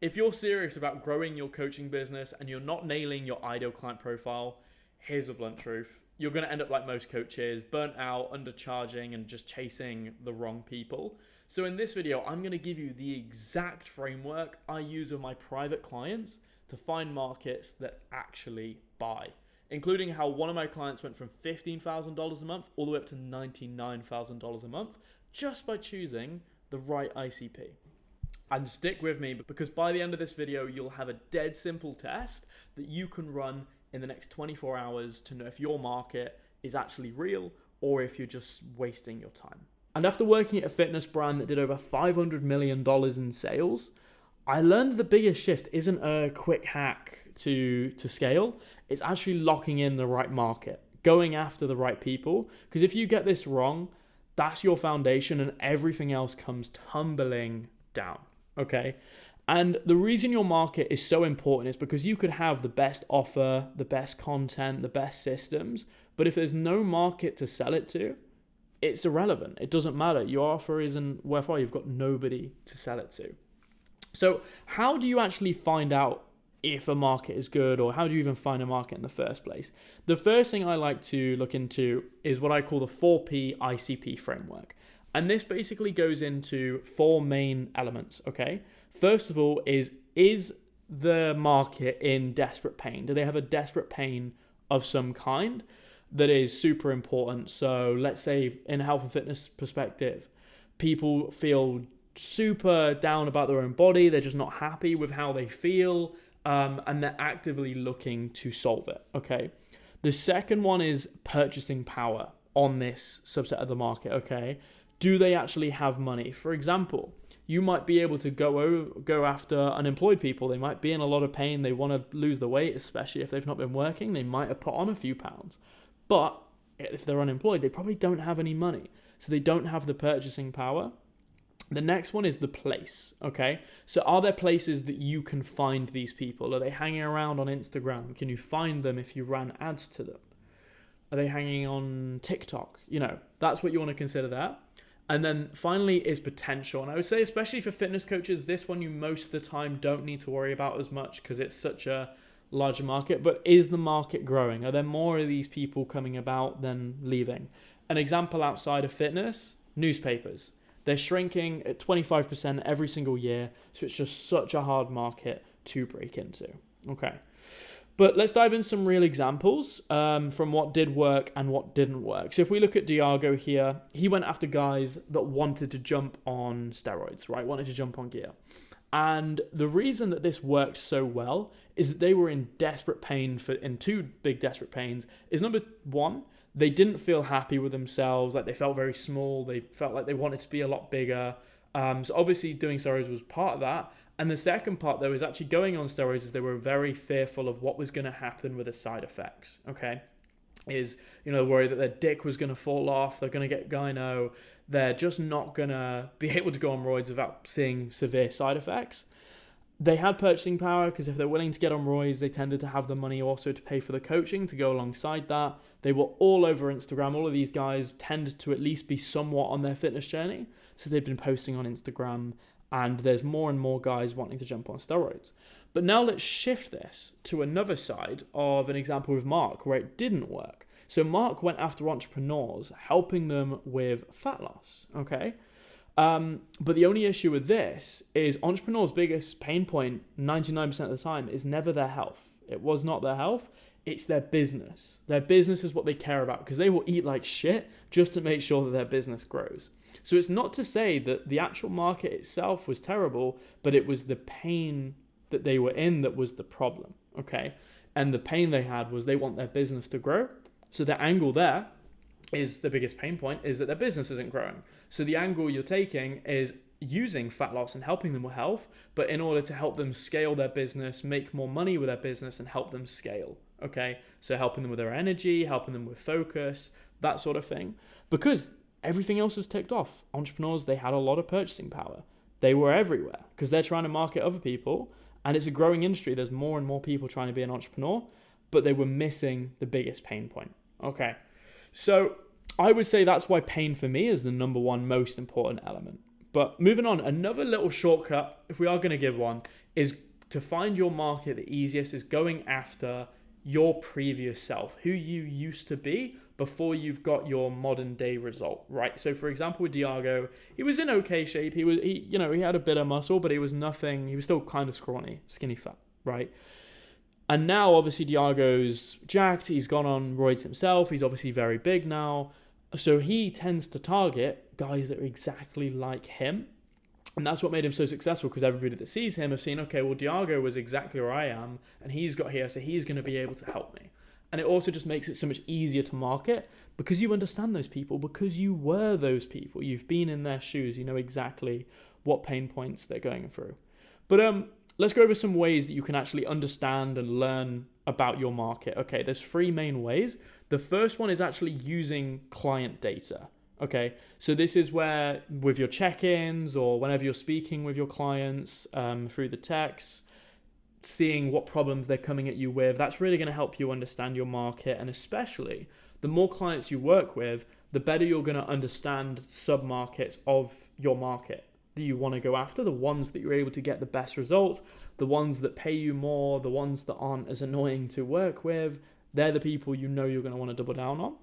If you're serious about growing your coaching business and you're not nailing your ideal client profile, here's a blunt truth. You're going to end up like most coaches, burnt out, undercharging, and just chasing the wrong people. So in this video, I'm going to give you the exact framework I use with my private clients to find markets that actually buy, including how one of my clients went from $15,000 a month all the way up to $99,000 a month just by choosing the right ICP. And stick with me because by the end of this video, you'll have a dead simple test that you can run in the next 24 hours to know if your market is actually real or if you're just wasting your time. And after working at a fitness brand that did over $500 million in sales, I learned the biggest shift isn't a quick hack to scale. It's actually locking in the right market, going after the right people. Because if you get this wrong, that's your foundation and everything else comes tumbling down. Okay. And the reason your market is so important is because you could have the best offer, the best content, the best systems, but if there's no market to sell it to, it's irrelevant. It doesn't matter. Your offer isn't worthwhile. You've got nobody to sell it to. So how do you actually find out if a market is good, or how do you even find a market in the first place? The first thing I like to look into is what I call the 4P ICP framework. And this basically goes into four main elements, okay? First of all is the market in desperate pain? Do they have a desperate pain of some kind that is super important? So let's say in a health and fitness perspective, people feel super down about their own body. They're just not happy with how they feel, and they're actively looking to solve it, okay? The second one is purchasing power on this subset of the market, okay? Do they actually have money? For example, you might be able to go after unemployed people. They might be in a lot of pain. They want to lose the weight, especially if they've not been working. They might have put on a few pounds. But if they're unemployed, they probably don't have any money. So they don't have the purchasing power. The next one is the place, okay? So are there places that you can find these people? Are they hanging around on Instagram? Can you find them if you ran ads to them? Are they hanging on TikTok? That's what you want to consider there. And then finally is potential. And I would say, especially for fitness coaches, this one you most of the time don't need to worry about as much because it's such a large market. But is the market growing? Are there more of these people coming about than leaving? An example outside of fitness, newspapers. They're shrinking at 25% every single year. So it's just such a hard market to break into. Okay. But let's dive in some real examples from what did work and what didn't work. So if we look at Diago here, he went after guys that wanted to jump on steroids, right? Wanted to jump on gear. And the reason that this worked so well is that they were in desperate pain in two big desperate pains is number one, they didn't feel happy with themselves. Like they felt very small. They felt like they wanted to be a lot bigger. So obviously doing steroids was part of that. And the second part, though, is actually going on steroids is they were very fearful of what was going to happen with the side effects, okay? Worried that their dick was going to fall off, they're going to get gyno, they're just not going to be able to go on roids without seeing severe side effects. They had purchasing power because if they're willing to get on roids, they tended to have the money also to pay for the coaching to go alongside that. They were all over Instagram. All of these guys tended to at least be somewhat on their fitness journey. So they've been posting on Instagram, and there's more and more guys wanting to jump on steroids. But now let's shift this to another side of an example with Mark where it didn't work. So Mark went after entrepreneurs, helping them with fat loss, okay? But the only issue with this is entrepreneurs' biggest pain point 99% of the time is never their health. It was not their health. It's their business. Their business is what they care about because they will eat like shit just to make sure that their business grows. So it's not to say that the actual market itself was terrible, but it was the pain that they were in that was the problem, okay? And the pain they had was they want their business to grow. So the angle there is the biggest pain point is that their business isn't growing. So the angle you're taking is using fat loss and helping them with health, but in order to help them scale their business, make more money with their business and help them scale, okay? So helping them with their energy, helping them with focus, that sort of thing. Because everything else was ticked off. Entrepreneurs, they had a lot of purchasing power. They were everywhere because they're trying to market other people and it's a growing industry. There's more and more people trying to be an entrepreneur, but they were missing the biggest pain point. Okay. So I would say that's why pain for me is the number one most important element. But moving on, another little shortcut, if we are going to give one, is to find your market. The easiest is going after your previous self, who you used to be before you've got your modern day result, right? So for example, with Diago, he was in okay shape. He had a bit of muscle, but he was still kind of scrawny, skinny fat, right? And now obviously Diago's jacked. He's gone on roids himself. He's obviously very big now. So he tends to target guys that are exactly like him. And that's what made him so successful, because everybody that sees him have seen, okay, well, Diago was exactly where I am, and he's got here, so he's going to be able to help me. And it also just makes it so much easier to market, because you understand those people, because you were those people. You've been in their shoes. You know exactly what pain points they're going through. But let's go over some ways that you can actually understand and learn about your market. Okay, there's 3 main ways. The first one is actually using client data. Okay, so this is where with your check-ins or whenever you're speaking with your clients through the text, seeing what problems they're coming at you with, that's really going to help you understand your market. And especially the more clients you work with, the better you're going to understand sub-markets of your market that you want to go after, the ones that you're able to get the best results, the ones that pay you more, the ones that aren't as annoying to work with. They're the people you know you're going to want to double down on.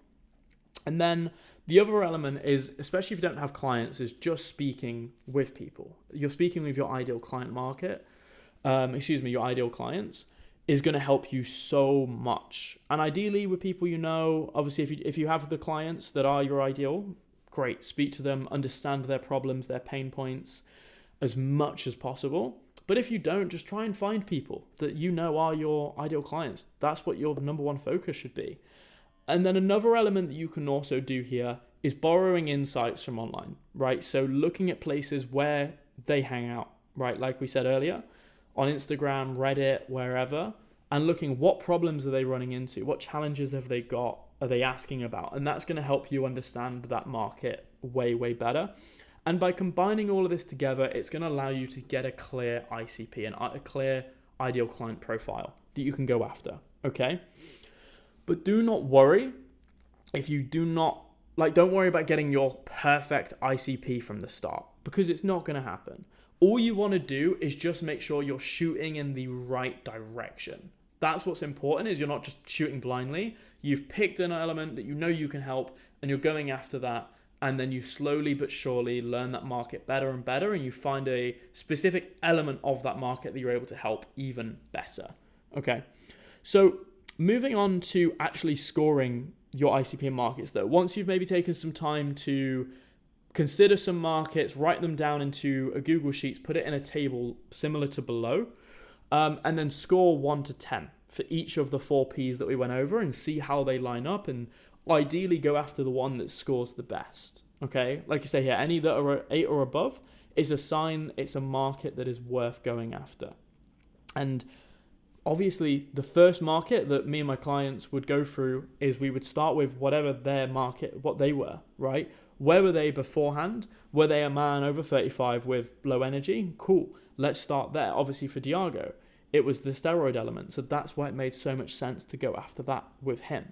And then the other element is, especially if you don't have clients, is just speaking with people. You're speaking with your ideal client market, your ideal clients, is going to help you so much. And ideally with people you know, obviously if you have the clients that are your ideal, great, speak to them, understand their problems, their pain points as much as possible. But if you don't, just try and find people that you know are your ideal clients. That's what your number one focus should be. And then another element that you can also do here is borrowing insights from online, right? So looking at places where they hang out, right? Like we said earlier, on Instagram, Reddit, wherever, and looking what problems are they running into? What challenges have they got? Are they asking about? And that's going to help you understand that market way, way better. And by combining all of this together, it's going to allow you to get a clear ICP and a clear ideal client profile that you can go after, okay? But do not worry if you don't worry about getting your perfect ICP from the start, because it's not going to happen. All you want to do is just make sure you're shooting in the right direction. That's what's important, is you're not just shooting blindly. You've picked an element that you know you can help, and you're going after that. And then you slowly but surely learn that market better and better, and you find a specific element of that market that you're able to help even better. Okay, so moving on to actually scoring your ICP markets though, once you've maybe taken some time to consider some markets, write them down into a Google Sheets, put it in a table similar to below, and then score 1 to 10 for each of the 4 Ps that we went over and see how they line up, and ideally go after the one that scores the best. Okay, like I say here, any that are 8 or above is a sign it's a market that is worth going after. And obviously, the first market that me and my clients would go through is we would start with whatever their market, what they were, right? Where were they beforehand? Were they a man over 35 with low energy? Cool, let's start there. Obviously for Diago, it was the steroid element, so that's why it made so much sense to go after that with him.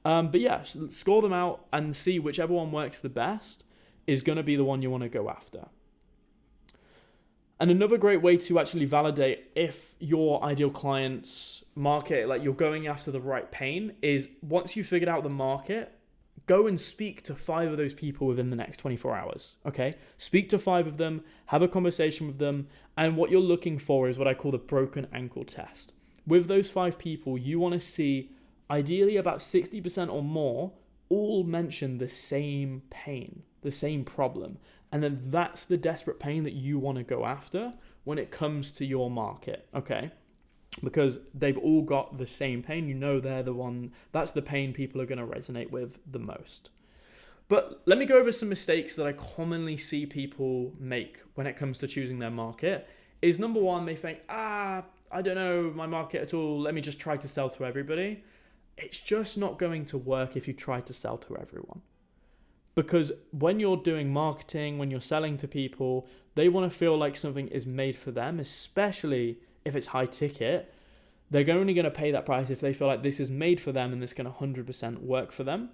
But yeah, score them out and see whichever one works the best is going to be the one you want to go after. And another great way to actually validate if your ideal client's market, like you're going after the right pain, is once you've figured out the market, go and speak to 5 of those people within the next 24 hours, okay? Speak to 5 of them, have a conversation with them, and what you're looking for is what I call the broken ankle test. With those 5 people, you want to see ideally about 60% or more all mention the same pain, the same problem. And then that's the desperate pain that you want to go after when it comes to your market, okay? Because they've all got the same pain. You know they're the one, that's the pain people are going to resonate with the most. But let me go over some mistakes that I commonly see people make when it comes to choosing their market. Is number 1, they think, I don't know my market at all. Let me just try to sell to everybody. It's just not going to work if you try to sell to everyone. Because when you're doing marketing, when you're selling to people, they want to feel like something is made for them, especially if it's high ticket. They're only going to pay that price if they feel like this is made for them and this can 100% work for them.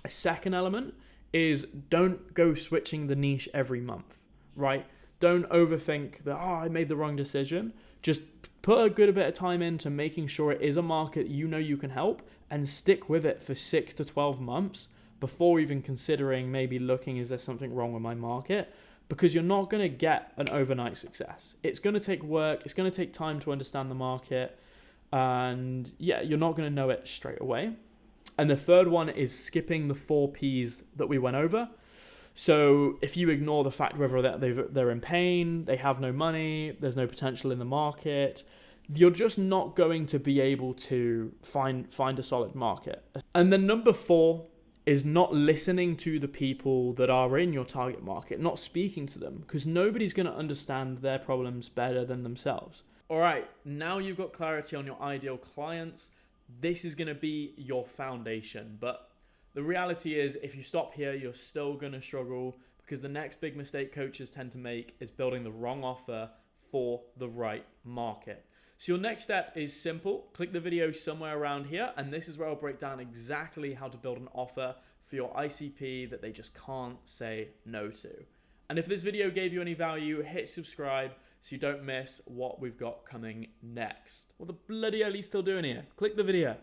A second element is don't go switching the niche every month, right? Don't overthink that, I made the wrong decision. Just put a good bit of time into making sure it is a market you know you can help, and stick with it for 6 to 12 months before even considering maybe looking, is there something wrong with my market? Because you're not going to get an overnight success. It's going to take work. It's going to take time to understand the market. And yeah, you're not going to know it straight away. And the third one is skipping the 4 Ps that we went over. So if you ignore the fact whether they're in pain, they have no money, there's no potential in the market, you're just not going to be able to find a solid market. And then number 4 is not listening to the people that are in your target market, not speaking to them, because nobody's going to understand their problems better than themselves. All right, now you've got clarity on your ideal clients. This is going to be your foundation. But the reality is, if you stop here, you're still going to struggle, because the next big mistake coaches tend to make is building the wrong offer for the right market. So your next step is simple. Click the video somewhere around here, and this is where I'll break down exactly how to build an offer for your ICP that they just can't say no to. And if this video gave you any value, hit subscribe so you don't miss what we've got coming next. What the bloody hell are you still doing here? Click the video.